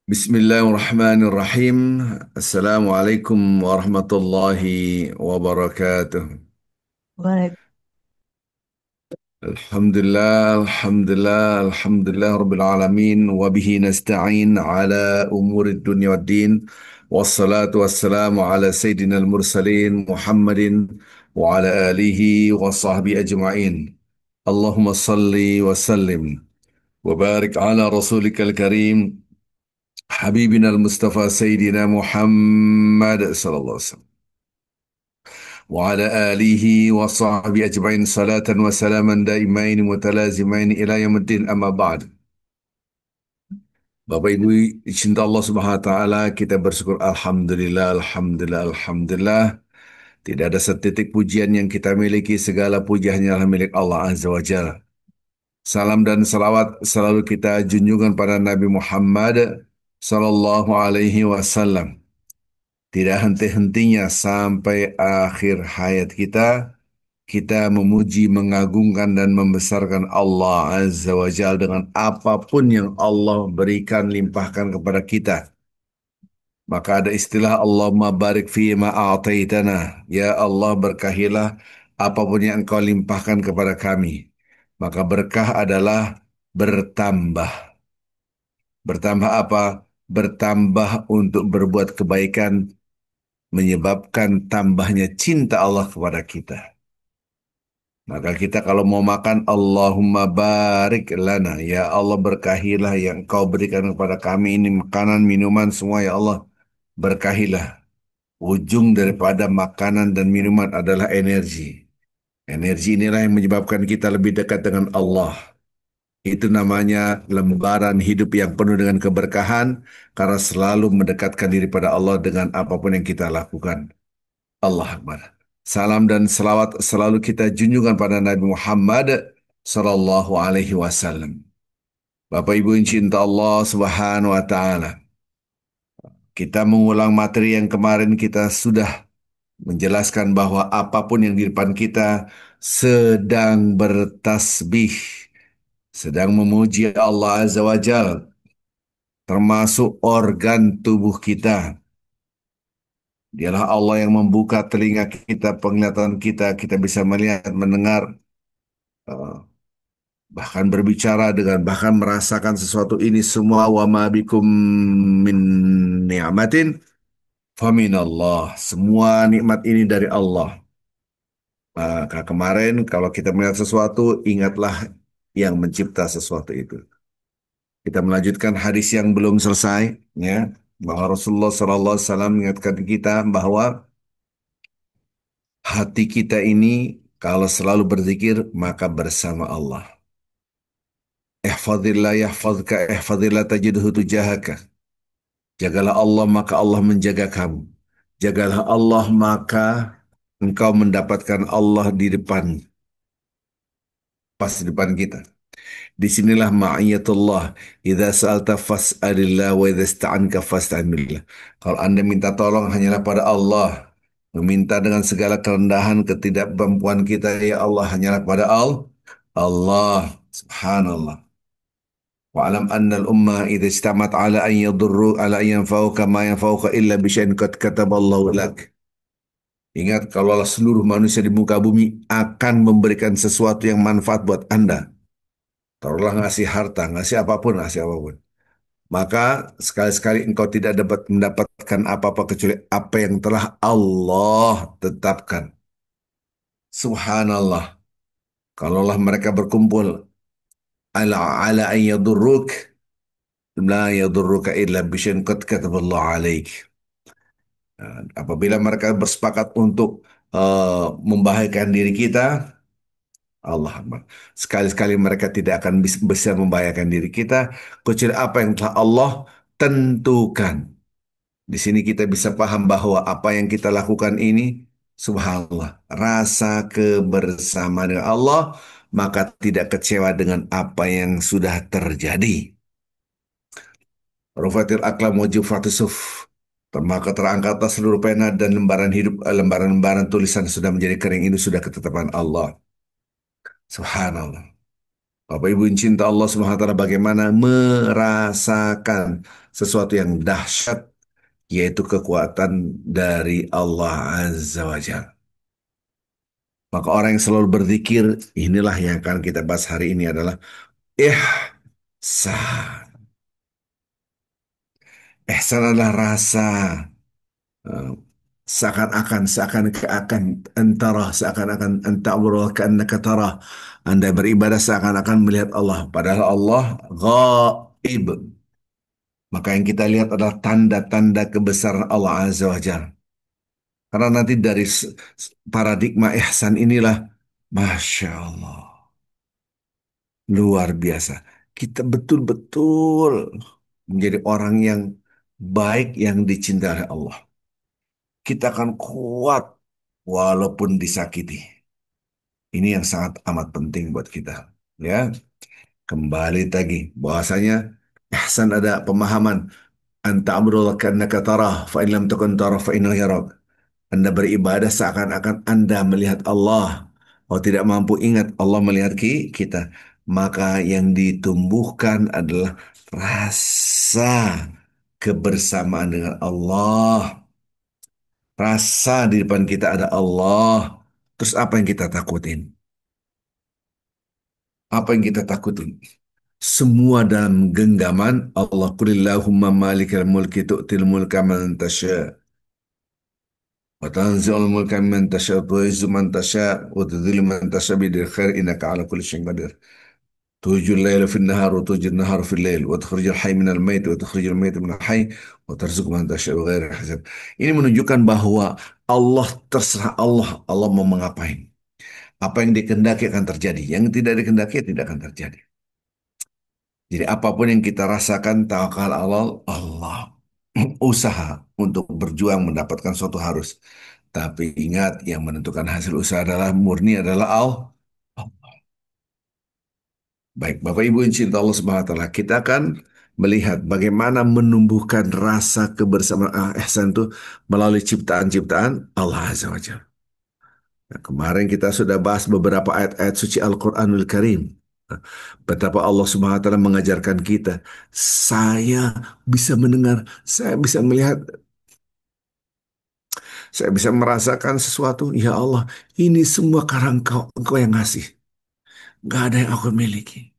Bismillahirrahmanirrahim. Assalamualaikum warahmatullahi wabarakatuh. Waalaikumsalam. Alhamdulillah, Rabbil Alamin. Wabihi nasta'in ala umuri dunya wad din. Wassalatu wassalamu ala Sayyidina al-mursalin Muhammadin wa ala alihi wa sahbihi ajma'in. Allahumma salli wa sallim wa barik ala rasulika al-karim Habibina al-Mustafa Sayyidina Muhammad sallallahu alaihi wasallam wa ala alihi wa sahbihi ajma'in salatan wa salaman daimain mutalazimain ila yaumiddin amma ba'd. Bapak Ibu cinta Allah Subhanahu wa taala, kita bersyukur alhamdulillah. Tidak ada setitik pujian yang kita miliki, segala puji hanyalah milik Allah Azza wa Jalla. Salam dan salawat selalu kita junjungan pada Nabi Muhammad sallallahu alaihi wasallam. Tidak henti-hentinya sampai akhir hayat kita, kita memuji, mengagungkan, dan membesarkan Allah Azza wa Jalla dengan apapun yang Allah berikan, limpahkan kepada kita. Maka ada istilah Allahumma barik fi ma a'taitana. Ya Allah, berkahilah apapun yang Engkau limpahkan kepada kami. Maka berkah adalah bertambah. Bertambah apa? Bertambah untuk berbuat kebaikan, menyebabkan tambahnya cinta Allah kepada kita. Maka kita kalau mau makan, Allahumma barik lana. Ya Allah, berkahilah yang Kau berikan kepada kami ini makanan, minuman semua ya Allah. Berkahilah. Ujung daripada makanan dan minuman adalah energi. Energi inilah yang menyebabkan kita lebih dekat dengan Allah. Itu namanya lembaran hidup yang penuh dengan keberkahan karena selalu mendekatkan diri pada Allah dengan apapun yang kita lakukan. Allah Akbar. Salam dan selawat selalu kita junjungan pada Nabi Muhammad Sallallahu Alaihi Wasallam. Bapak Ibu yang cinta Allah Subhanahu Wa Taala. Kita mengulang materi yang kemarin kita sudah menjelaskan bahwa apapun yang di depan kita sedang bertasbih, sedang memuji Allah Azza wa Jal, termasuk organ tubuh kita. Dialah Allah yang membuka telinga kita, penglihatan kita, kita bisa melihat, mendengar, eh, bahkan berbicara dengan bahkan merasakan sesuatu ini semua wa ma bikum min ni'matin faminallah. Semua nikmat ini dari Allah. Maka kemarin kalau kita melihat sesuatu, ingatlah yang mencipta sesuatu itu. Kita melanjutkan hadis yang belum selesai, ya, bahwa Rasulullah SAW mengingatkan kita bahwa hati kita ini kalau selalu berzikir maka bersama Allah. Ihfadillah yahfadka, ihfadillah tajidhu tujahaka. Jagalah Allah maka Allah menjaga kamu. Jagalah Allah maka engkau mendapatkan Allah di depan, pas di depan kita. Disinilah ma'iyatullah. Idza sa'alta fas'alillah wa idza ista'anka fasta'in billah. Kalau Anda minta tolong hanyalah pada Allah. Meminta dengan segala kerendahan, ketidakmampuan kita, ya Allah, hanyalah pada Allah. Subhanallah. Wa'alam anna al-ummah idza istamat ala an yadurru ala an yanfa'uka ma yanfa'uka illa bi syai'in qad kataballahu lak. Ingat kalau seluruh manusia di muka bumi akan memberikan sesuatu yang manfaat buat Anda. Taruhlah ngasih harta, ngasih apapun, ngasih apapun. Maka sekali-sekali engkau tidak dapat mendapatkan apa-apa kecuali apa yang telah Allah tetapkan. Subhanallah. Kalaulah mereka berkumpul ala an yadurruk, la yadurruka illa bisyai'in qad kataballahu alaik. Apabila mereka bersepakat untuk membahayakan diri kita, Allah Akbar. Sekali-sekali mereka tidak akan bisa membahayakan diri kita kecuali apa yang telah Allah tentukan. Di sini kita bisa paham bahwa apa yang kita lakukan ini, subhanallah, rasa kebersamaan dengan Allah, maka tidak kecewa dengan apa yang sudah terjadi. Rufatil aklam wajib fatusuf. Maka terangkatlah seluruh pena dan lembaran hidup, lembaran-lembaran tulisan sudah menjadi kering. Ini sudah ketetapan Allah. Subhanallah. Bapak Ibu yang cinta Allah Subhanahu wa taala, bagaimana merasakan sesuatu yang dahsyat, yaitu kekuatan dari Allah Azza wa Jalla. Maka orang yang selalu berzikir, inilah yang akan kita bahas hari ini adalah ihsan. Ihsan adalah rasa, eh, seakan-akan antara, seakan-akan anta'budu ka'annaka tarah. Anda beribadah seakan-akan melihat Allah, padahal Allah gaib. Maka yang kita lihat adalah tanda-tanda kebesaran Allah Azza wa Jalla. Karena nanti dari paradigma ihsan inilah, Masya Allah, luar biasa. Kita betul-betul menjadi orang yang baik yang dicintai oleh Allah. Kita akan kuat walaupun disakiti. Ini yang sangat amat penting buat kita. Ya, kembali lagi bahwasanya ihsan ada pemahaman anta amrullah kannaka tarah fa in lam takun tarah fa innahu yarak. Anda beribadah seakan-akan Anda melihat Allah. Oh, tidak mampu ingat Allah melihat kita. Maka yang ditumbuhkan adalah rasa kebersamaan dengan Allah. Rasa di depan kita ada Allah. Terus apa yang kita takutin? Apa yang kita takutin? Semua dalam genggaman Allah, Qulillahumma malikal mulki tu'til mulka man tasha wa tanzi'ul mulka man tasha wa tu'izzu man tasha wa tudhillu man tasha biyadikal khair innaka ala kulli syai'in qadir. تولج الليل في النهار وتولج النهار في الليل وتخرج الحي من الميت وتخرج الميت من الحي وترزق من تشاء بغير حساب. Ini menunjukkan bahwa Allah, terserah Allah, Allah mau mengapain. Apa yang dikehendaki akan terjadi, yang tidak dikehendaki tidak akan terjadi. Jadi apapun yang kita rasakan, tawakal Allah, Allah. Usaha untuk berjuang mendapatkan suatu harus. Tapi ingat, yang menentukan hasil usaha adalah murni adalah Allah. Baik, Bapak Ibu yang cinta Allah Subhanahu wa taala, kita akan melihat bagaimana menumbuhkan rasa kebersamaan ihsan itu melalui ciptaan-ciptaan Allah Azza wa Jalla. Nah, kemarin kita sudah bahas beberapa ayat-ayat suci Al-Qur'anul Karim. Betapa Allah Subhanahu wa taala mengajarkan kita, saya bisa mendengar, saya bisa melihat, saya bisa merasakan sesuatu. Ya Allah, ini semua karena Engkau yang ngasih. Gak ada yang aku miliki.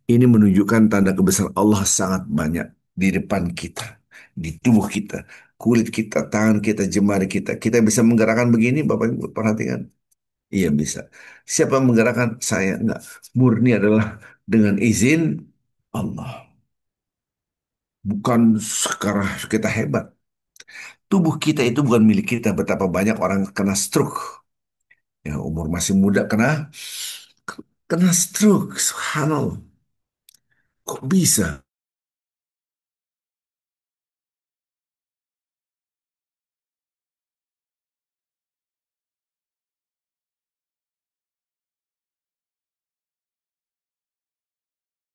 Ini menunjukkan tanda kebesaran Allah sangat banyak di depan kita, di tubuh kita, kulit kita, tangan kita, jemari kita. Kita bisa menggerakkan begini, Bapak Ibu perhatikan. Iya bisa. Siapa yang menggerakkan? Saya enggak. Murni adalah dengan izin Allah. Bukan sekarang kita hebat. Tubuh kita itu bukan milik kita. Betapa banyak orang kena stroke. Ya, umur masih muda kena stroke. Subhanallah. Kok bisa?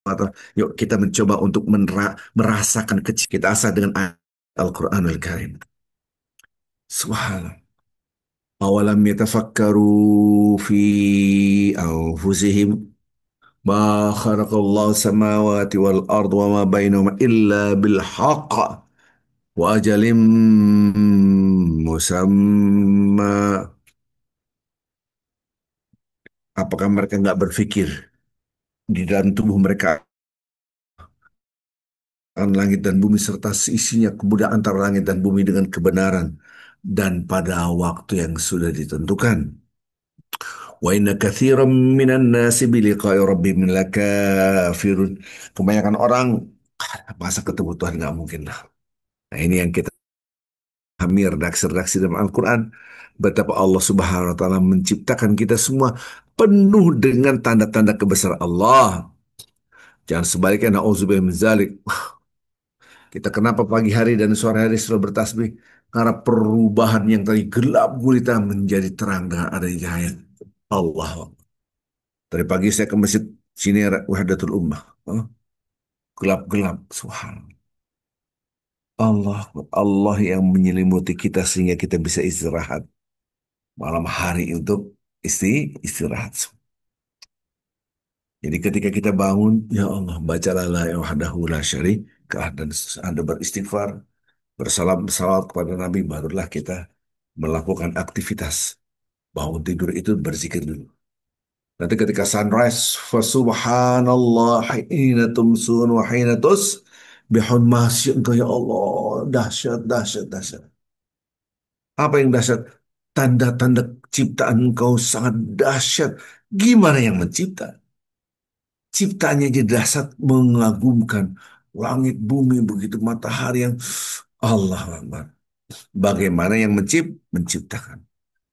Atau yuk kita mencoba untuk merasakan kecil kita asah dengan ayat Al-Quranul Karim. Subhanallah. Awalam yatafakkaru fi anfusihim ma khalaqallahu samawati wal ard wa ma bainahuma illa bil haqq wa ajalim musamma. Apakah mereka nggak berpikir di dalam tubuh mereka langit dan bumi serta seisinya, kemudian antara langit dan bumi dengan kebenaran dan pada waktu yang sudah ditentukan. Wa inna katsiran minan nasi bi liqa'i rabbihim lakafirun. Kebanyakan orang masa ketemu Tuhan nggak mungkin lah. Nah, ini yang kita pahami redaksi-redaksi dalam Al-Quran. Betapa Allah Subhanahu wa taala menciptakan kita semua penuh dengan tanda-tanda kebesaran Allah. Jangan sebaliknya, na'udzubillah min zalik. Kita kenapa pagi hari dan sore hari selalu bertasbih? Karena perubahan yang tadi gelap gulita menjadi terang dengan adanya cahaya Allah. Dari pagi saya ke masjid sini Wahdatul Ummah. Oh, gelap-gelap, subhanallah. Allah, Allah yang menyelimuti kita sehingga kita bisa istirahat malam hari untuk istirahat. Jadi ketika kita bangun, ya Allah, bacalah la ilaha wahdahu la syarika dan Anda beristighfar, bersalam salawat kepada Nabi, barulah kita melakukan aktivitas. Bangun tidur itu berzikir dulu. Nanti ketika sunrise, fasubhanallah hina tumsun wa hina bihun masya engkau ya Allah, dahsyat, dahsyat, dahsyat. Apa yang dahsyat? Tanda-tanda ciptaan engkau sangat dahsyat. Gimana yang mencipta? Ciptanya jadi dahsyat mengagumkan. Langit, bumi, begitu matahari yang Allah Akbar. Bagaimana yang menciptakan?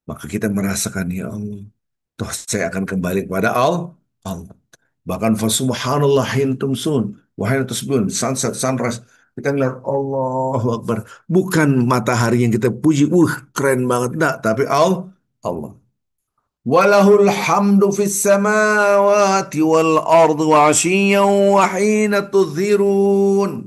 Maka kita merasakan ya Allah. Toh saya akan kembali kepada Allah. Bahkan subhanallah hin tumsun. Wahai tusbun. Sunset, sunrise. Kita ngeliat Allahu Akbar. Bukan matahari yang kita puji. Keren banget. Enggak. Tapi Allah. Walahul hamdu fis samawati wal ardu wa ashiyan wa hina tudhirun.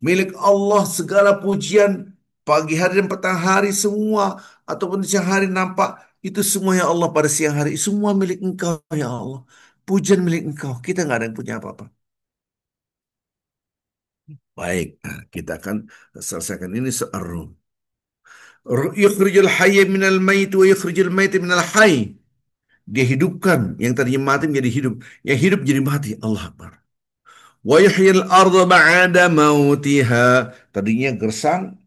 Milik Allah segala pujian pagi hari dan petang hari semua ataupun di siang hari nampak itu semua ya Allah pada siang hari semua milik Engkau ya Allah. Pujian milik Engkau. Kita nggak ada yang punya apa-apa. Baik, nah, kita akan selesaikan ini se'arru. Yukhrijul hayya minal mayit wa yukhrijul mayit minal hayy. Dia hidupkan yang tadinya mati menjadi hidup, yang hidup jadi mati. Allah Akbar. Wa yuhyil arda ba'da mautiha. Tadinya gersang,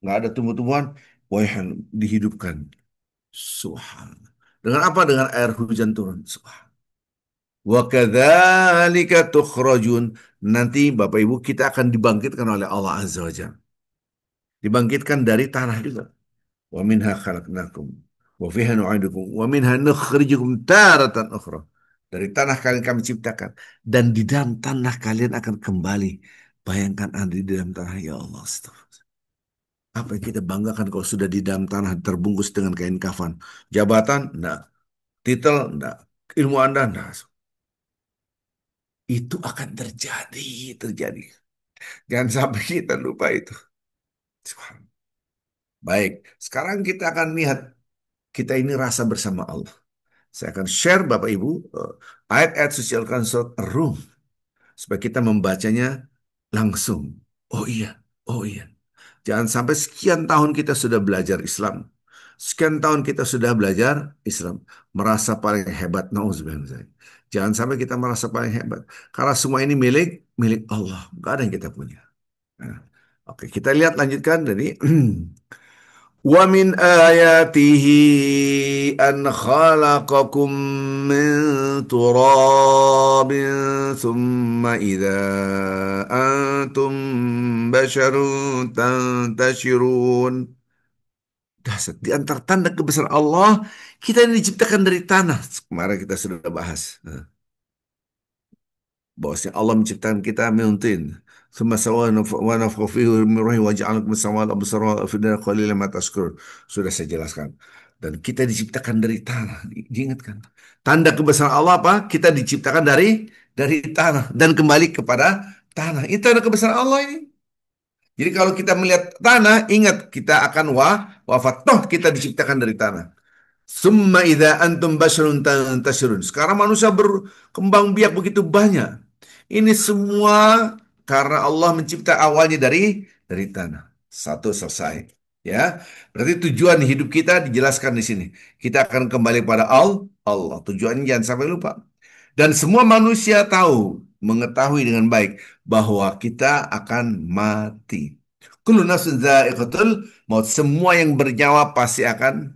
nggak ada tumbuh-tumbuhan, dihidupkan. Subhanallah. Dengan apa? Dengan air hujan turun. Subhanallah. Wa kadzalika tukhrajun. Nanti Bapak Ibu kita akan dibangkitkan oleh Allah Azza wa Jalla. Dibangkitkan dari tanah juga. Wa minha khalaqnakum wa fiha nu'idukum wa minha nukhrijukum taratan ukhra. Dari tanah kalian kami ciptakan dan di dalam tanah kalian akan kembali. Bayangkan Anda di dalam tanah ya Allah. Astagfirullah. Apa yang kita banggakan kalau sudah di dalam tanah terbungkus dengan kain kafan? Jabatan? Enggak. Titel? Enggak. Ilmu Anda? Enggak. Itu akan terjadi, terjadi. Jangan sampai kita lupa itu. Baik, sekarang kita akan lihat kita ini rasa bersama Allah. Saya akan share Bapak Ibu ayat-ayat suci Al-Quran surat Ar-Rum supaya kita membacanya langsung. Oh iya, oh iya. Jangan sampai sekian tahun kita sudah belajar Islam. Sekian tahun kita sudah belajar Islam. Merasa paling hebat. Nauzubillah. Jangan sampai kita merasa paling hebat. Karena semua ini milik milik Allah. Gak ada yang kita punya. Nah, oke, kita lihat lanjutkan dari wa min ayatihi an khalaqakum min turabin thumma idza antum basharun tantashirun. Dasar di antara tanda kebesaran Allah, kita ini diciptakan dari tanah. Kemarin kita sudah bahas. Nah, bahwasanya Allah menciptakan kita min tin. Thumma sawa wa nafakha fihi min ruhi wa ja'alakum samawati wal absara wal afidata qalilan ma tashkurun. Sudah saya jelaskan. Dan kita diciptakan dari tanah. Diingatkan. Tanda kebesaran Allah apa? Kita diciptakan dari tanah dan kembali kepada tanah. Itu tanda kebesaran Allah ini. Jadi kalau kita melihat tanah, ingat kita akan wafat. Toh kita diciptakan dari tanah. Summa idza antum basharun tantashirun. Sekarang manusia berkembang biak begitu banyak. Ini semua karena Allah mencipta awalnya dari tanah. Satu selesai. Ya, berarti tujuan hidup kita dijelaskan di sini. Kita akan kembali pada Allah. Tujuannya jangan sampai lupa. Dan semua manusia tahu, mengetahui dengan baik bahwa kita akan mati. Kullu nafsin dha'iqatul maut. Semua yang bernyawa pasti akan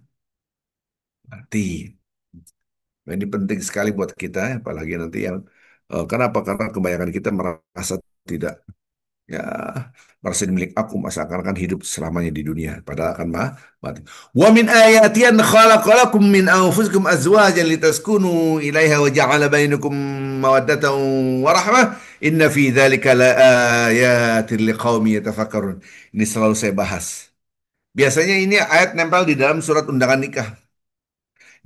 mati. Nah, ini penting sekali buat kita, apalagi nanti yang kenapa? Karena kebanyakan kita merasa tidak ya merasa milik aku, masa akan hidup selamanya di dunia, padahal akan mati. Wa min ayati an khalaqalakum min anfusikum azwajan litaskunu ilaiha wa ja'ala bainakum mawaddatan wa rahmah. Inna fi dzalika laayatin liqaumin yatafakkarun. Ini selalu saya bahas. Biasanya ini ayat nempel di dalam surat undangan nikah.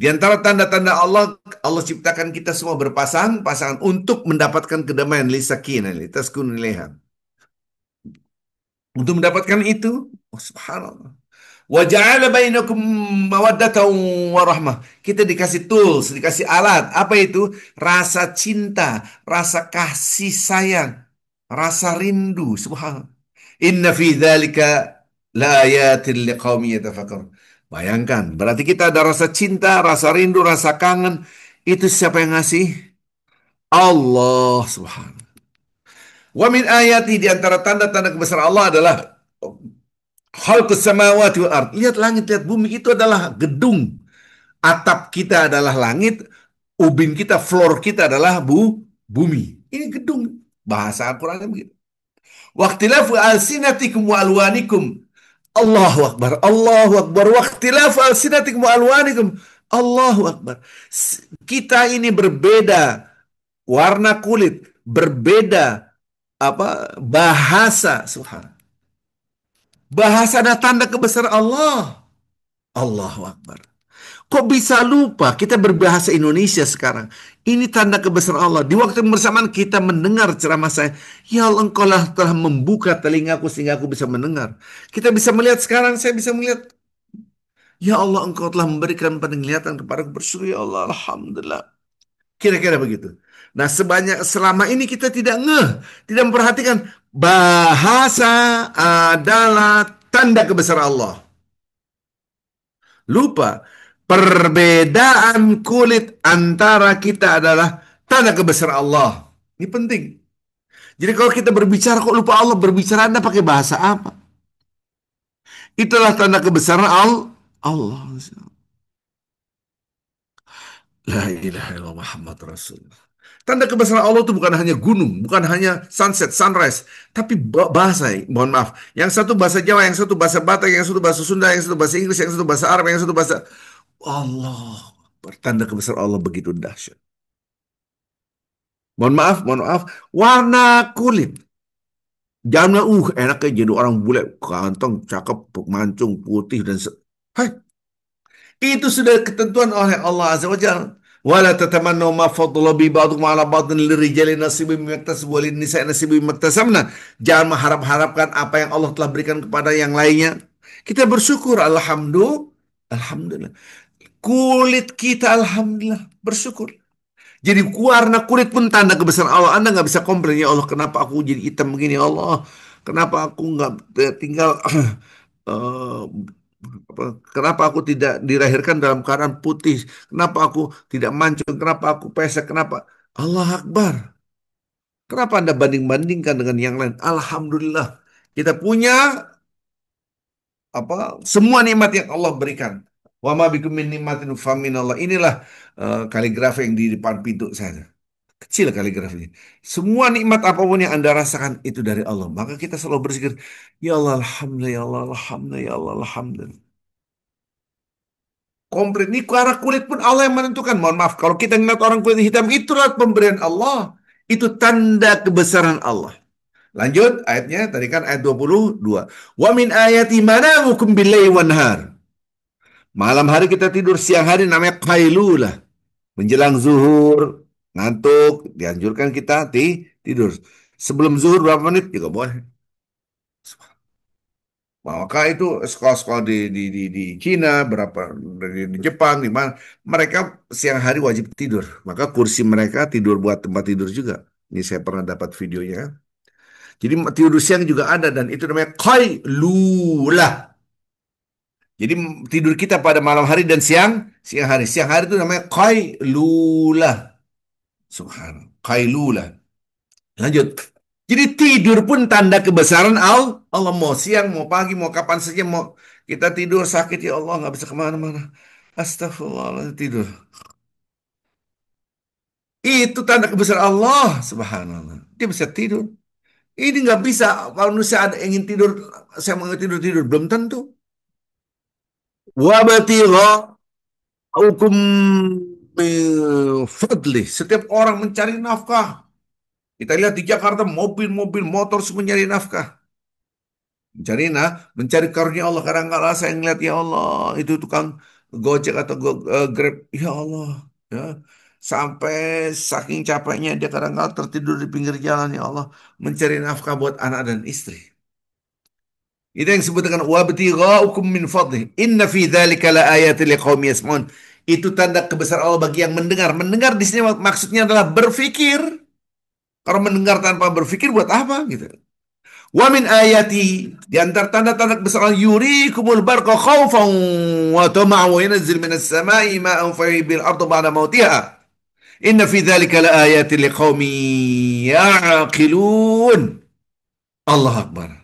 Di antara tanda-tanda Allah, Allah ciptakan kita semua berpasang-pasangan untuk mendapatkan kedamaian lisakinah, litaskunu ilaiha. Untuk mendapatkan itu, oh subhanallah. Wa ja'ala bainakum mawaddatan warahmah. Kita dikasih tools, dikasih alat. Apa itu? Rasa cinta, rasa kasih sayang, rasa rindu. Subhanallah. Inna fi dzalika laayatin liqaumin yatafakkarun. Bayangkan, berarti kita ada rasa cinta, rasa rindu, rasa kangen. Itu siapa yang ngasih? Allah Subhanahu. Wa min ayati, di antara tanda-tanda kebesaran Allah adalah khalqus samawati wal ard. Lihat langit, lihat bumi, itu adalah gedung. Atap kita adalah langit, ubin kita, floor kita adalah bumi. Ini gedung. Bahasa Al-Qur'annya begitu. Waqtilafu alsinatikum wa alwanikum. Allahu Akbar, Allahu Akbar. Waqtilafu alsinatikum wa alwanikum. Allahu Akbar. Kita ini berbeda warna kulit, berbeda bahasa, subhanallah. Bahasa dan tanda kebesaran Allah. Allahu Akbar. Kok bisa lupa kita berbahasa Indonesia sekarang? Ini tanda kebesaran Allah. Di waktu yang bersamaan kita mendengar ceramah saya. Ya Allah, engkau lah telah membuka telingaku sehingga aku bisa mendengar. Kita bisa melihat sekarang, saya bisa melihat. Ya Allah, engkau telah memberikan penglihatan kepadaku, bersyukur ya Allah, Alhamdulillah. Kira-kira begitu. Nah, selama ini kita tidak tidak memperhatikan bahasa adalah tanda kebesaran Allah. Lupa, perbedaan kulit antara kita adalah tanda kebesaran Allah. Ini penting. Jadi kalau kita berbicara kok lupa Allah, berbicara Anda pakai bahasa apa? Itulah tanda kebesaran Allah. La ilaha illallah Muhammad Rasulullah. Tanda kebesaran Allah itu bukan hanya gunung, bukan hanya sunset, sunrise, tapi bahasa. Mohon maaf, yang satu bahasa Jawa, yang satu bahasa Batak, yang satu bahasa Sunda, yang satu bahasa Inggris, yang satu bahasa Arab, yang satu bahasa Allah. Tanda kebesaran Allah begitu dahsyat. Mohon maaf, warna kulit. Jangan, enaknya jadi orang bule, ganteng, cakep, mancung, putih, dan Hai, itu sudah ketentuan oleh Allah Azza wa Jalla. Wala tatamannu ma faddala bi ba'dhum 'ala ba'dhin lirijali nasibun mimma iktasabu wa lin-nisa'i nasibun mimma iktasabna. Jangan mengharap-harapkan apa yang Allah telah berikan kepada yang lainnya. Kita bersyukur, alhamdulillah. Kulit kita alhamdulillah, bersyukur. Jadi warna kulit pun tanda kebesaran Allah. Anda nggak bisa komplain, ya Allah, kenapa aku jadi hitam begini, ya Allah. Kenapa aku nggak tinggal, eh, kenapa aku tidak dilahirkan dalam keadaan putih? Kenapa aku tidak mancung? Kenapa aku pesek? Kenapa? Allah Akbar. Kenapa Anda banding-bandingkan dengan yang lain? Alhamdulillah. Kita punya semua nikmat yang Allah berikan. Wa ma bikum min nikmatin faminallah. Inilah kaligrafi yang di depan pintu saya. Kecil kaligrafinya. Semua nikmat apapun yang Anda rasakan itu dari Allah. Maka kita selalu berpikir, ya Allah, alhamdulillah, ya Allah, alhamdulillah, ya Allah, alhamdulillah. Komplit. Ini karena kulit pun Allah yang menentukan. Mohon maaf, kalau kita ngeliat orang kulit hitam, itulah pemberian Allah. Itu tanda kebesaran Allah. Lanjut ayatnya, tadi kan ayat 22. Wa min ayati manamukum billahi wan nahar. Malam hari kita tidur, siang hari namanya qailulah. Menjelang zuhur, ngantuk, dianjurkan kita tidur. Sebelum zuhur berapa menit juga boleh. Maka itu sekolah-sekolah di Cina, berapa di Jepang, di mana mereka siang hari wajib tidur. Maka kursi mereka tidur buat tempat tidur juga. Ini saya pernah dapat videonya. Jadi tidur siang juga ada dan itu namanya qailula. Jadi tidur kita pada malam hari dan siang hari. Siang hari itu namanya qailula. Subhanallah. Qailula. Lanjut. Jadi tidur pun tanda kebesaran Allah. Allah mau siang, mau pagi, mau kapan saja, mau kita tidur sakit, ya Allah nggak bisa kemana-mana. Astagfirullah, tidur. Itu tanda kebesaran Allah, subhanallah. Dia bisa tidur. Ini nggak bisa. Kalau manusia ada yang ingin tidur, saya mau tidur-tidur. Belum tentu. Wabatigha hukum fadli. Setiap orang mencari nafkah. Kita lihat di Jakarta, mobil-mobil motor semua mencari nafkah. Mencari karunia Allah. Kadang-kadang saya ngeliat, ya Allah, itu tukang Gojek atau Grab, ya Allah, ya, sampai saking capeknya dia kadang-kadang tertidur di pinggir jalan, ya Allah, mencari nafkah buat anak dan istri. Itu yang disebut dengan wabtighaukum min fadlih. Inna fi dzalika laayatin liqaumin yasmaun. Itu tanda kebesaran Allah bagi yang mendengar. Mendengar di sini maksudnya adalah berpikir. Kalau mendengar tanpa berpikir buat apa gitu. Wa min ayati, di antara tanda-tanda kebesaran yurikumul barqa khaufan wa tama'an wa yanzil minas sama'i ma'an fa yuhyibil arda ba'da mautiha. Inna fi dzalika laayatin liqaumin ya'qilun. Allah Akbar.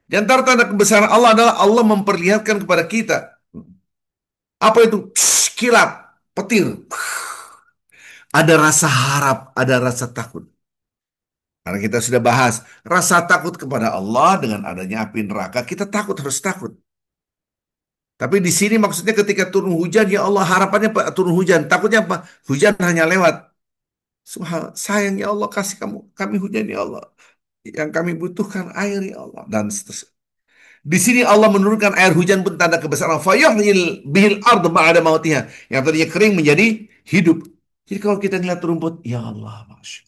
Di antara tanda kebesaran Allah adalah Allah memperlihatkan kepada kita apa itu kilat, petir. Ada rasa harap, ada rasa takut. Karena kita sudah bahas rasa takut kepada Allah dengan adanya api neraka, kita takut harus takut. Tapi di sini maksudnya ketika turun hujan, ya Allah harapannya Pak turun hujan. Takutnya apa? Hujan hanya lewat. Subhanallah, sayang ya Allah kasih kami hujan ya Allah. Yang kami butuhkan air ya Allah dan seterusnya. Di sini Allah menurunkan air hujan pun tanda kebesaran. Fayuhyil bihil ard ba'da mautiha. Yang tadinya kering menjadi hidup. Jadi kalau kita ngeliat rumput, ya Allah, Masya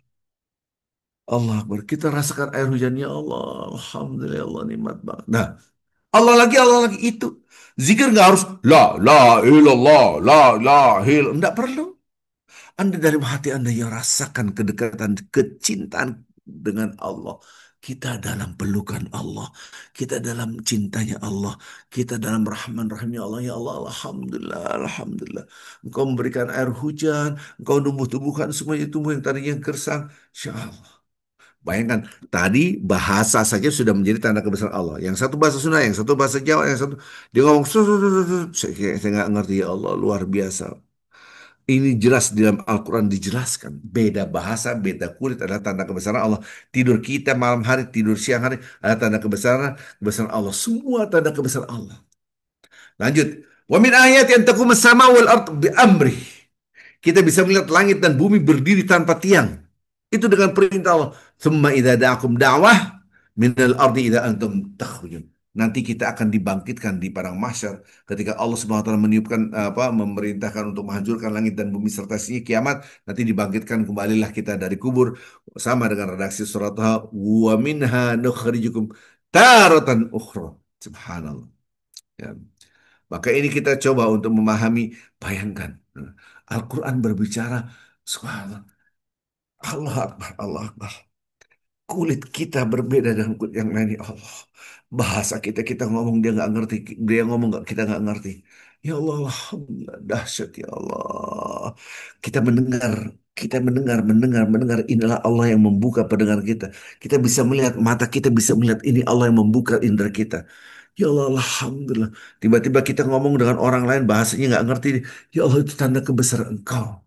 Allah Akbar. Kita rasakan air hujan, ya Allah. Alhamdulillah, ya Allah nikmat banget. Nah, Allah lagi itu. Zikir nggak harus la ilallah, la hil. Nggak perlu. Anda dalam hati Anda yang rasakan kedekatan, kecintaan dengan Allah. Kita dalam pelukan Allah. Kita dalam cintanya Allah. Kita dalam rahman rahimnya Allah. Ya Allah, Alhamdulillah, Alhamdulillah. Engkau memberikan air hujan. Engkau tumbuh-tumbuhkan semuanya tumbuh yang tadinya gersang. Insya Allah. Bayangkan, tadi bahasa saja sudah menjadi tanda kebesaran Allah. Yang satu bahasa Sunda, yang satu bahasa Jawa, yang satu dia ngomong, saya nggak ngerti ya Allah, luar biasa. Ini jelas di dalam Al-Quran dijelaskan. Beda bahasa, beda kulit adalah tanda kebesaran Allah. Tidur kita malam hari, tidur siang hari adalah tanda kebesaran Allah. Semua tanda kebesaran Allah. Lanjut. Wa min ayat yang takum sama wal ard bi amri. Kita bisa melihat langit dan bumi berdiri tanpa tiang. Itu dengan perintah Allah. Thumma idza da'akum da'wah minal ardi idza antum takhrujun. Nanti kita akan dibangkitkan di padang mahsyar ketika Allah Subhanahu wa taala meniupkan memerintahkan untuk menghancurkan langit dan bumi serta isinya kiamat, nanti dibangkitkan kembalilah kita dari kubur sama dengan redaksi surat Taha wa minha nukhrijukum taratan ukhra. Subhanallah. Ya. Maka ini kita coba untuk memahami, bayangkan Al-Quran berbicara subhanallah, Allah Akbar, Allah Akbar. Kulit kita berbeda dengan kulit yang lain, ya Allah. Bahasa kita ngomong dia nggak ngerti, dia ngomong nggak kita nggak ngerti. Ya Allah, Alhamdulillah, dahsyat ya Allah. Kita mendengar. Inilah Allah yang membuka pendengar kita. Kita bisa melihat, mata kita bisa melihat, ini Allah yang membuka indera kita. Ya Allah, Alhamdulillah. Tiba-tiba kita ngomong dengan orang lain, bahasanya nggak ngerti. Ya Allah, itu tanda kebesaran Engkau.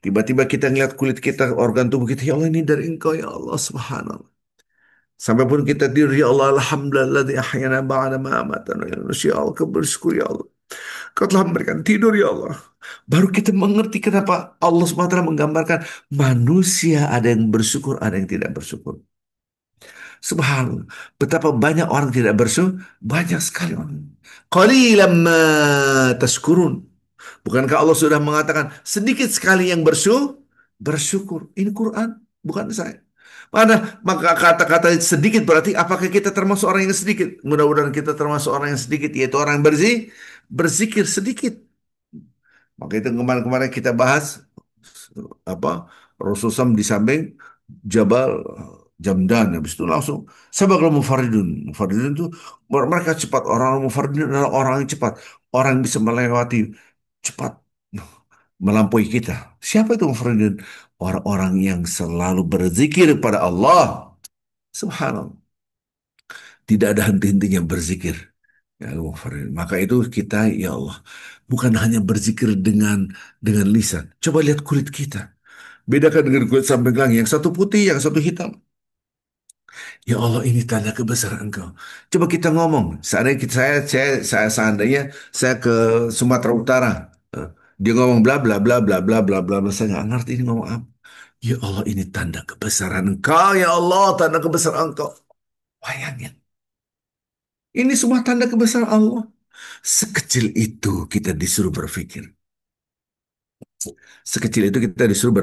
Tiba-tiba kita ngeliat kulit kita, organ tubuh kita, ya Allah ini dari Engkau ya Allah subhanallah. Sampai pun kita tidur, ya Allah alhamdulillah di ahyana ba'da ma amatana ya Allah, ya Allah, kau bersyukur ya Allah. Kau telah memberikan tidur ya Allah. Baru kita mengerti kenapa Allah SWT menggambarkan manusia ada yang bersyukur, ada yang tidak bersyukur. Subhanallah. Betapa banyak orang tidak bersyukur, banyak sekali orang. Qalilan ma tashkurun. Bukankah Allah sudah mengatakan sedikit sekali yang bersyukur. Ini Quran, bukan saya. Maka kata-kata sedikit berarti apakah kita termasuk orang yang sedikit? Mudah-mudahan kita termasuk orang yang sedikit, yaitu orang yang berzikir sedikit. Maka itu kemarin-kemarin kita bahas apa Rasulullah SAW di samping Jabal Jamdan, habis itu langsung sabaqal mufaridun. Mufaridun itu mereka cepat, orang mufaridun adalah orang yang cepat, orang yang bisa melewati cepat melampaui kita. Siapa itu mufaridun? Orang-orang yang selalu berzikir pada Allah. Subhanallah. Tidak ada henti-hentinya berzikir. Ya, mufaridun. Maka itu kita, ya Allah, bukan hanya berzikir dengan lisan. Coba lihat kulit kita. Bedakan dengan kulit samping langit. Yang satu putih, yang satu hitam. Ya Allah, ini tanda kebesaran Engkau. Coba kita ngomong. Seandainya seandainya saya ke Sumatera Utara, eh, dia ngomong bla bla bla bla bla bla bla bla. Saya nggak ngerti ini ngomong apa. Ya Allah, ini tanda kebesaran Engkau. Ya Allah, tanda kebesaran Engkau. Bayangin. Ini semua tanda kebesaran Allah. Sekecil itu kita disuruh berpikir. Sekecil itu kita disuruh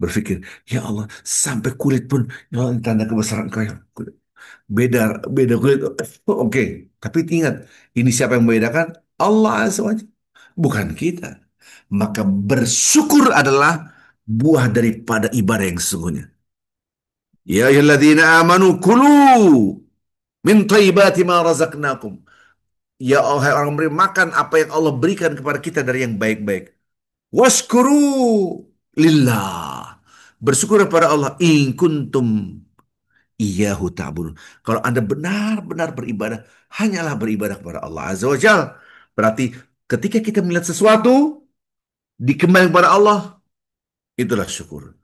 berpikir. Ya Allah, sampai kulit pun. Ya Allah, ini tanda kebesaran Engkau. Ya. Beda beda kulit. Oke, tapi ingat, ini siapa yang membedakan? Allah Azza wa Jalla, bukan kita. Maka bersyukur adalah buah daripada ibadah yang sesungguhnya. Ya ayyuhalladzina amanu kulu min thayyibati ma razaqnakum. Ya Allah, orang beri makan apa yang Allah berikan kepada kita dari yang baik-baik. Waskuru lillah. Bersyukur kepada Allah. In kuntum iyyahu ta'budun. Kalau Anda benar-benar beribadah, hanyalah beribadah kepada Allah Azza wa Jal. Berarti ketika kita melihat sesuatu, dikembalikan kepada Allah, itulah syukur.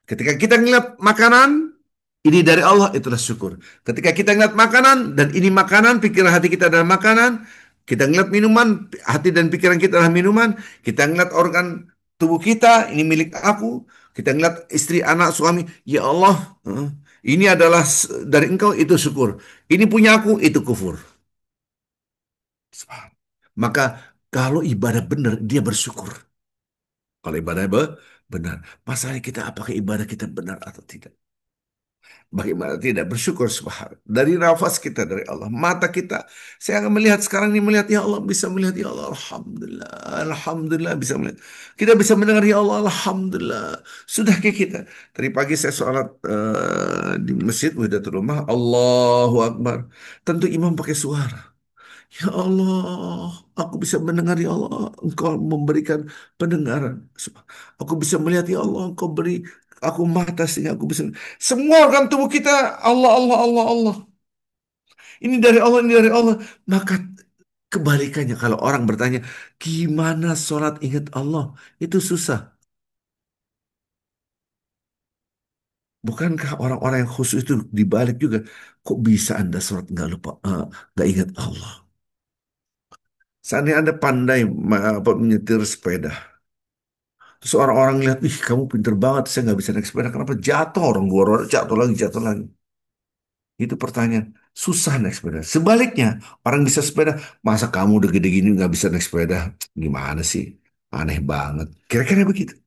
Ketika kita ngeliat makanan, ini dari Allah, itulah syukur. Ketika kita ngeliat makanan, dan ini makanan, pikiran hati kita adalah makanan. Kita ngeliat minuman, hati dan pikiran kita adalah minuman. Kita ngeliat organ tubuh kita, ini milik aku. Kita ngeliat istri, anak, suami. Ya Allah, ini adalah dari engkau, itu syukur. Ini punya aku, itu kufur. Maka kalau ibadah benar, dia bersyukur. Kalau ibadah benar. Masalahnya kita, apakah ibadah kita benar atau tidak? Bagaimana tidak bersyukur subhanallah. Dari nafas kita dari Allah. Mata kita. Saya akan melihat sekarang ini melihat ya Allah. Bisa melihat ya Allah. Alhamdulillah. Alhamdulillah bisa melihat. Kita bisa mendengar ya Allah. Alhamdulillah. Sudah kayak kita. Tadi pagi saya sholat di masjid Wahidatul Rumah. Allahu Akbar. Tentu imam pakai suara. Ya Allah, aku bisa mendengar ya Allah, Engkau memberikan pendengaran. Aku bisa melihat ya Allah, Engkau beri aku mata sehingga aku bisa. Semua organ tubuh kita Allah, Allah, Allah, Allah. Ini dari Allah, ini dari Allah. Maka kebalikannya kalau orang bertanya, gimana sholat ingat Allah? Itu susah. Bukankah orang-orang yang khusus itu dibalik juga? Kok bisa Anda sholat nggak lupa, nggak ingat Allah? Seandainya Anda pandai menyetir sepeda, terus orang-orang lihat, ih kamu pinter banget, saya nggak bisa naik sepeda. Kenapa? Jatuh orang gua, jatuh lagi, jatuh lagi. Itu pertanyaan. Susah naik sepeda. Sebaliknya, orang bisa sepeda, masa kamu udah gede gini nggak bisa naik sepeda? Gimana sih? Aneh banget. Kira-kira begitu.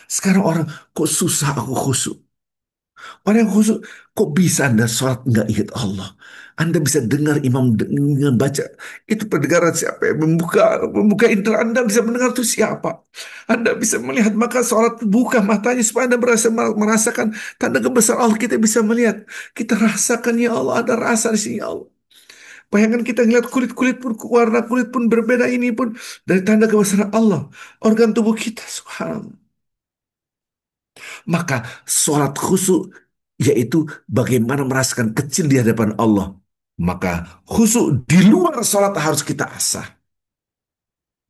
Sekarang orang, kok susah aku khusyuk? Orang yang khusyuk, kok bisa Anda sholat nggak ingat Allah? Anda bisa dengar imam dengan baca. Itu pendengaran siapa yang membuka indera Anda bisa mendengar itu siapa? Anda bisa melihat maka sholat buka matanya supaya Anda merasakan tanda kebesaran Allah. Kita bisa melihat. Kita rasakan ya Allah. Ada rasa di sini ya Allah. Bayangkan kita ngeliat kulit-kulit pun, warna kulit pun berbeda ini pun dari tanda kebesaran Allah. Organ tubuh kita, subhanallah. Maka sholat khusyuk yaitu bagaimana merasakan kecil di hadapan Allah. Maka khusyuk di luar sholat harus kita asah.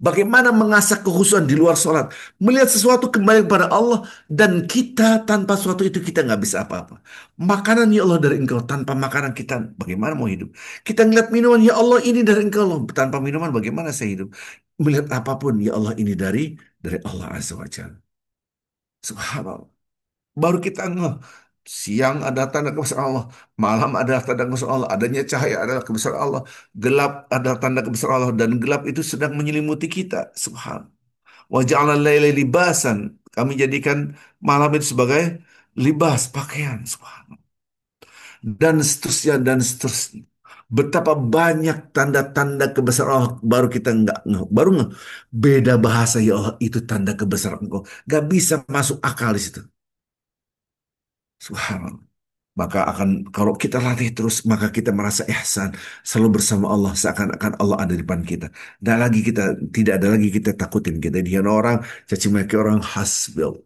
Bagaimana mengasah kekhusyuan di luar sholat. Melihat sesuatu kembali kepada Allah. Dan kita tanpa sesuatu itu kita nggak bisa apa-apa. Makanan ya Allah dari engkau. Tanpa makanan kita bagaimana mau hidup. Kita ngeliat minuman ya Allah ini dari engkau Allah. Tanpa minuman bagaimana saya hidup. Melihat apapun ya Allah ini dari Allah Azza wa Jalla. Subhanallah. Baru kita ngeh. Siang ada tanda kebesaran Allah. Malam ada tanda kebesaran Allah. Adanya cahaya adalah kebesaran Allah. Gelap ada tanda kebesaran Allah. Dan gelap itu sedang menyelimuti kita. Subhanallah. Wa ja'alna laila libasan. Kami jadikan malam itu sebagai libas, pakaian. Subhanallah. Dan seterusnya, dan seterusnya. Betapa banyak tanda-tanda kebesaran Allah. Baru kita nggak ngeh. Baru ngeh. Beda bahasa ya Allah. Itu tanda kebesaran engkau. Gak bisa masuk akal di situ. Subhanallah. Maka akan kalau kita latih terus maka kita merasa ihsan selalu bersama Allah seakan-akan Allah ada di depan kita. Dan lagi kita tidak ada lagi kita takutin kita dihina orang, caci maki orang hasbil.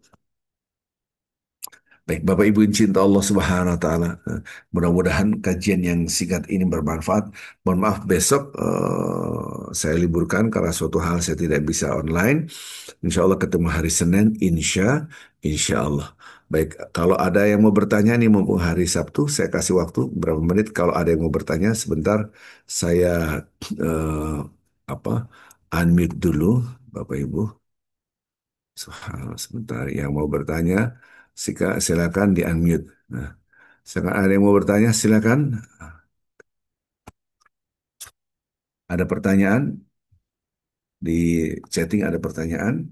Baik, Bapak Ibu yang cinta Allah Subhanahu wa taala. Mudah-mudahan kajian yang singkat ini bermanfaat. Mohon maaf besok saya liburkan karena suatu hal saya tidak bisa online. Insya Allah ketemu hari Senin, insya Allah. Baik, kalau ada yang mau bertanya nih mumpung hari Sabtu, saya kasih waktu berapa menit. Kalau ada yang mau bertanya sebentar, saya eh, apa unmute dulu, Bapak Ibu. Subhanallah, sebentar. Yang mau bertanya, silakan di unmute. Nah, silakan ada yang mau bertanya, silakan. Ada pertanyaan di chatting, ada pertanyaan?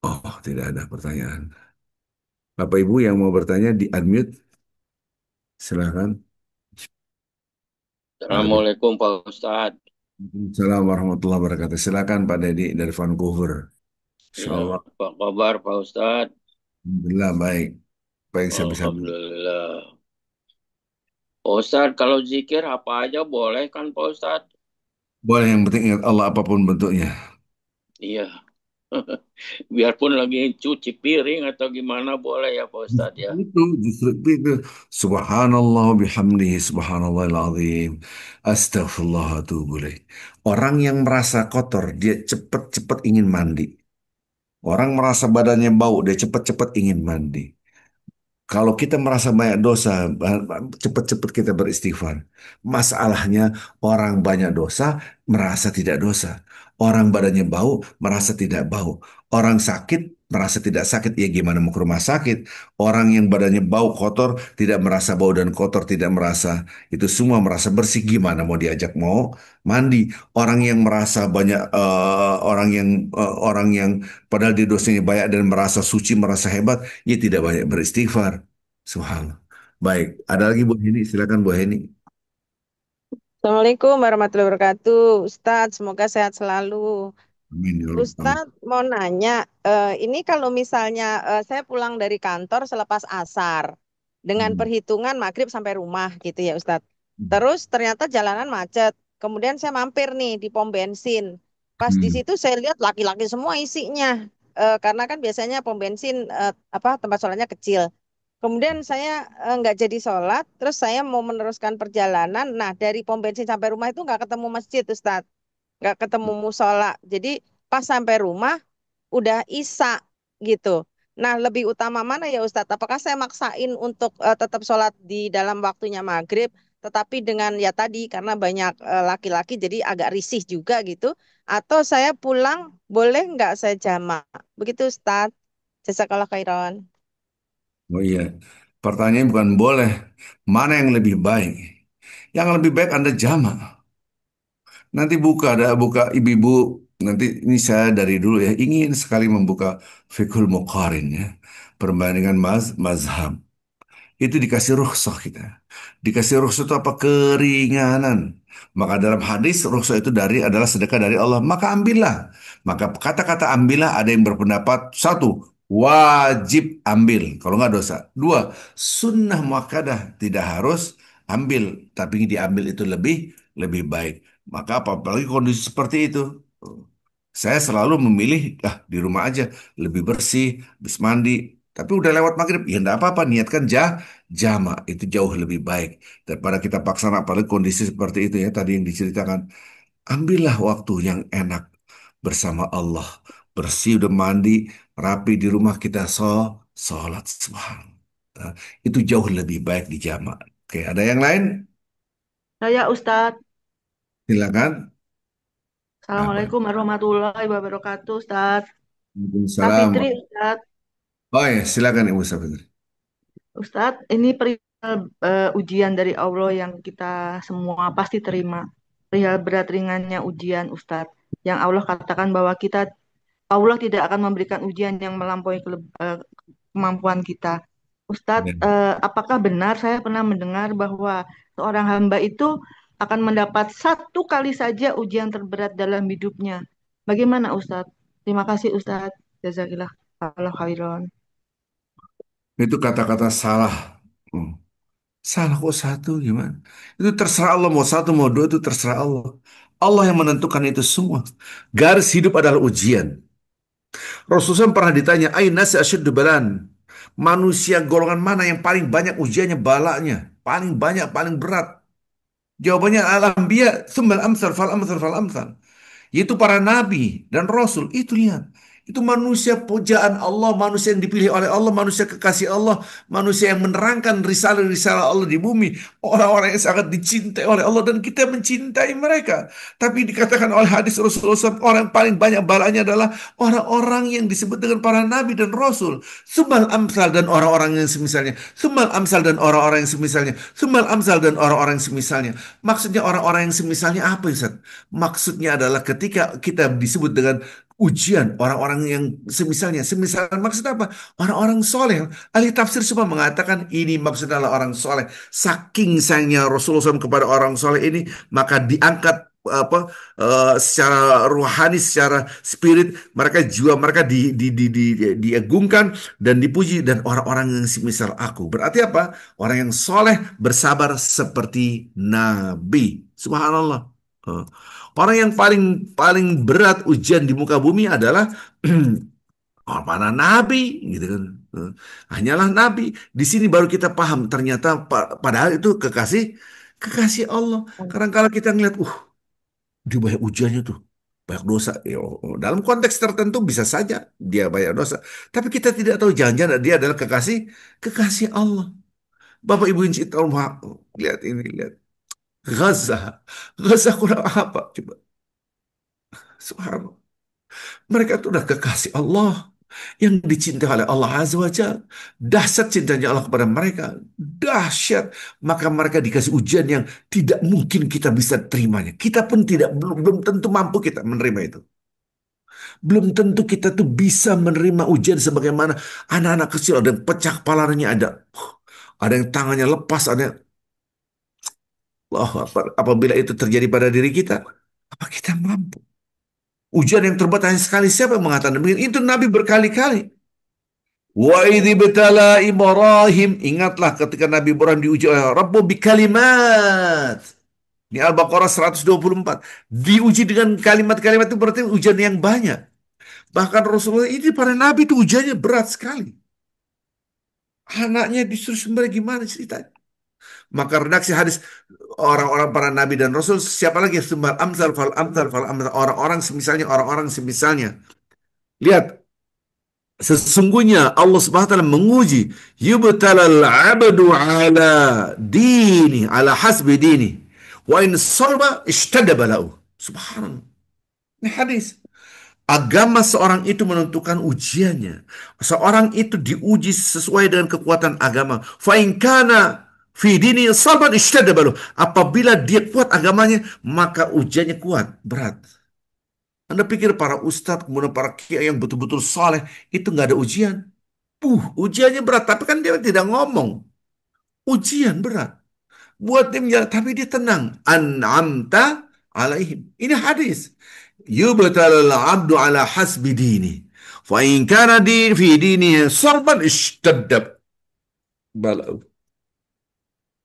Oh, tidak ada pertanyaan. Bapak Ibu yang mau bertanya di unmute, Silakan. Ada di. Assalamualaikum Pak Ustadz. Assalamualaikum warahmatullahi wabarakatuh. Silakan Pak Dedi dari Vancouver. Insya Ya, Allah. apa kabar Pak Ustadz? Alhamdulillah baik. Baik saya bisa. Alhamdulillah. Pak Ustadz, kalau zikir apa aja boleh kan Pak Ustadz? Boleh yang penting ingat Allah apapun bentuknya. Iya, biarpun lagi cuci piring atau gimana boleh ya Pak Ustadz ya. Justru itu. Subhanallah bihamdihi subhanallahil azim. Astaghfirullah wa atubu ilaih. Orang yang merasa kotor, dia cepat-cepat ingin mandi. Orang merasa badannya bau, dia cepat-cepat ingin mandi. Kalau kita merasa banyak dosa, cepat-cepat kita beristighfar. Masalahnya orang banyak dosa merasa tidak dosa. Orang badannya bau merasa tidak bau. Orang sakit merasa tidak sakit. Ya gimana mau ke rumah sakit? Orang yang badannya bau kotor tidak merasa bau dan kotor tidak merasa itu semua merasa bersih. Gimana mau diajak mau mandi? Orang yang merasa banyak orang yang padahal dia dosanya banyak dan merasa suci merasa hebat, ia tidak banyak beristighfar. Subhanallah. Baik, ada lagi Bu Heni, silakan Bu Heni. Assalamualaikum warahmatullahi wabarakatuh. Ustadz, semoga sehat selalu. Amin ya Rabbal Ustadz, mau nanya, ini kalau misalnya saya pulang dari kantor selepas asar, dengan alamin. perhitungan maghrib sampai rumah gitu ya Ustadz. Terus ternyata jalanan macet. Kemudian saya mampir nih di pom bensin. Pas di Hmm. situ saya lihat laki-laki semua isinya. Karena kan biasanya pom bensin tempat sholatnya kecil. Kemudian saya nggak jadi sholat, terus saya mau meneruskan perjalanan. Nah, dari pom bensin sampai rumah itu nggak ketemu masjid, Ustadz. Nggak ketemu musola. Jadi pas sampai rumah udah isya gitu. Nah, lebih utama mana ya Ustadz? Apakah saya maksain untuk tetap sholat di dalam waktunya maghrib, tetapi dengan ya tadi karena banyak laki-laki jadi agak risih juga gitu. Atau saya pulang boleh nggak saya jamak? Begitu Ustadz. Jazakallah khairan. Oh iya, pertanyaan bukan boleh, mana yang lebih baik? Yang lebih baik Anda jamak. Nanti buka ibu-ibu, nanti ini saya dari dulu ya, ingin sekali membuka Fiqhul Muqarin ya, perbandingan mazhab. Itu dikasih rukhsah kita. Dikasih rukhsah itu apa? Keringanan. Maka dalam hadis rukhsah itu adalah sedekah dari Allah. Maka ambillah. Maka kata-kata ambillah ada yang berpendapat satu, wajib ambil kalau nggak dosa. Dua, sunnah muakkadah tidak harus ambil, tapi diambil itu lebih lebih baik. Maka apalagi kondisi seperti itu. Saya selalu memilih di rumah aja lebih bersih, habis mandi. Tapi udah lewat maghrib, ya enggak apa-apa. Niatkan jama itu jauh lebih baik daripada kita paksa. Apalagi kondisi seperti itu ya tadi yang diceritakan. Ambillah waktu yang enak bersama Allah. Bersih udah mandi, rapi di rumah kita sholat subhanallah. Nah, itu jauh lebih baik di jama. Oke, ada yang lain? Saya Ustadz. Silakan. Apa? Assalamualaikum warahmatullahi wabarakatuh, Ustadz. Kak Waalaikumsalam. Fitri, Ustadz. Oh ya, silakan Ibu Safitri. Ustadz, ini perihal ujian dari Allah yang kita semua pasti terima. Perihal berat ringannya ujian, Ustadz. Yang Allah katakan bahwa Allah tidak akan memberikan ujian yang melampaui kemampuan kita. Ya. Ustadz, apakah benar saya pernah mendengar bahwa seorang hamba itu akan mendapat satu kali saja ujian terberat dalam hidupnya? Bagaimana Ustadz? Terima kasih Ustadz. Jazakillah Allah khairan. Itu kata-kata salah. Hmm. Salah kok satu gimana? Itu terserah Allah mau satu mau dua itu terserah Allah. Allah yang menentukan itu semua. Garis hidup adalah ujian. Rasulullah SAW pernah ditanya, Aina asyaddu balan? Manusia golongan mana yang paling banyak ujiannya balanya? Paling banyak, paling berat. Jawabannya al-anbiya, tsummal amsal fal amsal fal amsal. Yaitu para nabi dan rasul. Itu lihat. Itu manusia pujaan Allah, manusia yang dipilih oleh Allah, manusia kekasih Allah, manusia yang menerangkan risalah-risalah Allah di bumi. Orang-orang yang sangat dicintai oleh Allah dan kita mencintai mereka. Tapi dikatakan oleh hadis Rasulullah SAW, orang yang paling banyak balanya adalah orang-orang yang disebut dengan para nabi dan rasul. Sumal amsal dan orang-orang yang semisalnya. Sumal amsal dan orang-orang yang semisalnya. Sumal amsal dan orang-orang yang semisalnya. Maksudnya orang-orang yang semisalnya apa Ustaz? Maksudnya adalah ketika kita disebut dengan ujian orang-orang yang semisal maksud apa? Orang-orang soleh. Ahli tafsir semua mengatakan ini maksudnya adalah orang soleh. Saking sayangnya Rasulullah SAW kepada orang soleh ini, maka diangkat secara rohani, secara spirit mereka, jiwa mereka diagungkan dan dipuji, dan orang-orang yang semisal aku. Berarti apa? Orang yang soleh bersabar seperti Nabi. Subhanallah. Eh, Orang yang paling paling berat ujian di muka bumi adalah para nabi, gitu kan. Hanyalah nabi. Di sini baru kita paham ternyata padahal itu kekasih kekasih Allah. Karena kalau kita ngeliat, dia banyak ujiannya tuh, banyak dosa. Dalam konteks tertentu bisa saja dia banyak dosa. Tapi kita tidak tahu jangan-jangan dia adalah kekasih kekasih Allah. Bapak Ibu yang cinta Allah, lihat ini, lihat Gaza. Gaza kurang apa? Coba. Subhanallah. Mereka itu udah kekasih Allah yang dicintai oleh Allah Azza wa Jalla. Dahsyat cintanya Allah kepada mereka. Dahsyat. Maka mereka dikasih ujian yang tidak mungkin kita bisa terimanya. Kita pun belum tentu mampu kita menerima itu. Belum tentu kita tuh bisa menerima ujian sebagaimana anak-anak kecil, ada yang pecah kepalanya, ada yang tangannya lepas, ada yang Allah Akbar. Apabila itu terjadi pada diri kita, apa kita mampu? Ujian yang terbuat hanya sekali, siapa yang mengatakan demikian? Itu Nabi berkali-kali. Wa idzi betala Ibrahim, ingatlah ketika Nabi Ibrahim diuji oleh Rabbu bikalimat. Ini Al-Baqarah 124. Diuji dengan kalimat-kalimat itu berarti ujian yang banyak. Bahkan Rasulullah ini para nabi itu ujiannya berat sekali. Anaknya disuruh sembelih, gimana ceritanya? Maka redaksi hadis orang-orang para nabi dan rasul, siapa lagi? Sembal amsal fal amsal fal amsal, orang-orang semisalnya, orang-orang semisalnya. Lihat, sesungguhnya Allah Subhanahu wa taala menguji, yubtalal abdu ala dini, ala hasbi dini. Wa in salba ishtadda balau. Subhanallah. Ini hadis. Agama seorang itu menentukan ujiannya. Seorang itu diuji sesuai dengan kekuatan agama. Fa in kana fi dini salban ishtadda balau. Apabila dia kuat agamanya, maka ujiannya kuat, berat. Anda pikir para ustadz, kemudian para kiai yang betul-betul saleh, itu nggak ada ujian? Ujiannya berat, tapi kan dia tidak ngomong. Ujian berat. Buat dia menjalan, tapi dia tenang. An'amta alaihim. Ini hadis. Yubtalal abdu ala hasbi dini. Fa in kana fi dinihi sarban ishtadab balau.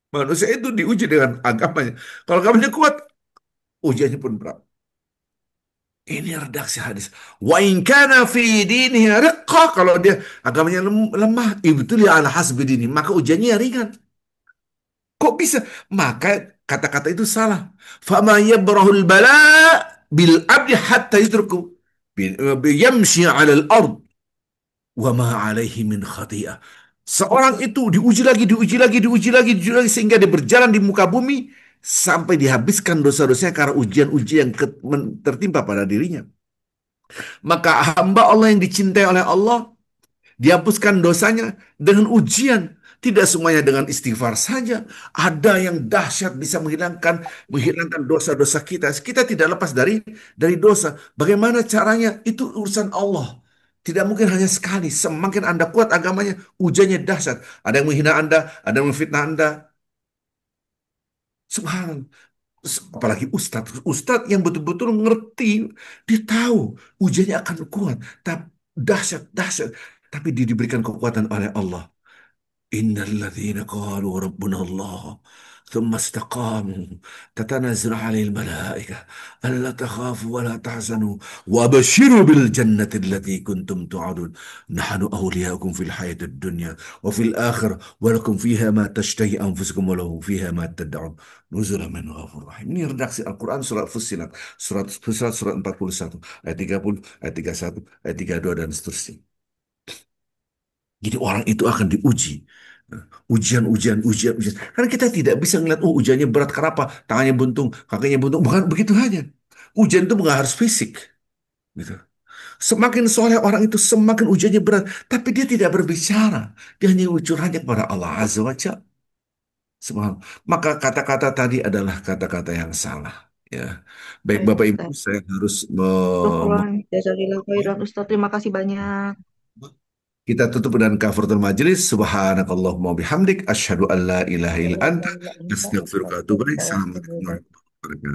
Manusia itu diuji dengan agamanya. Kalau agamanya kuat, ujiannya pun berat. Ini redaksi hadis. Wa in kana fi dinihi riqqah, kalau dia agamanya lemah, ibtuli ala hasbi dini, maka ujiannya ringan. Kok bisa? Maka kata-kata itu salah. Fama yabrahul bala bil abdi hatta yutruku yamshi 'ala al-ard wa ma 'alaihi min khati'ah. Seorang itu diuji lagi, diuji lagi, diuji lagi, diuji lagi, sehingga dia berjalan di muka bumi sampai dihabiskan dosa-dosanya karena ujian-ujian yang tertimpa pada dirinya. Maka hamba Allah yang dicintai oleh Allah, dihapuskan dosanya dengan ujian. Tidak semuanya dengan istighfar saja. Ada yang dahsyat bisa menghilangkan dosa-dosa kita. Kita tidak lepas dari dosa. Bagaimana caranya? Itu urusan Allah. Tidak mungkin hanya sekali. Semakin Anda kuat agamanya, ujiannya dahsyat. Ada yang menghina Anda, ada yang memfitnah Anda. Subhanallah. Apalagi ustadz yang betul-betul ngerti, dia tahu ujiannya akan kuat, tapi dahsyat, dahsyat, tapi dia diberikan kekuatan oleh Allah. Innal ladzina qalu rabbuna Allah ثم استقاموا تتنزل عليهم الملائكة ألا تخافوا ولا تحزنوا وأبشروا بالجنة التي كنتم توعدون نحن أولياؤكم في الحياة الدنيا وفي الآخرة ولكم فيها ما تشتهي أنفسكم ولهم فيها ما تدعون نزلا من غفور رحيم. Ini redaksi Al-Quran surat Fussilat, surat Fussilat surat 41 ayat 30, ayat 31, ayat 32 dan seterusnya. Jadi orang itu akan diuji. Ujian, ujian, ujian, ujian. Karena kita tidak bisa ngeliat, ujiannya berat, kenapa? Tangannya buntung, kakinya buntung. Bukan begitu hanya. Ujian itu bukan harus fisik. Gitu. Semakin soleh orang itu, semakin ujiannya berat. Tapi dia tidak berbicara. Dia hanya curhatnya kepada Allah Azza wa Jalla. Maka kata-kata tadi adalah kata-kata yang salah. Ya, baik Baik, Bapak Ibu, Ustaz. saya harus Jazakillah khairan, Ustaz. Terima kasih banyak. kita tutup dengan kafaratul majelis. Subhanakallahumma bihamdik asyhadu an la ilaha illa anta astaghfiruka wa atubu ilaik. Assalamualaikum warahmatullahi wabarakatuh.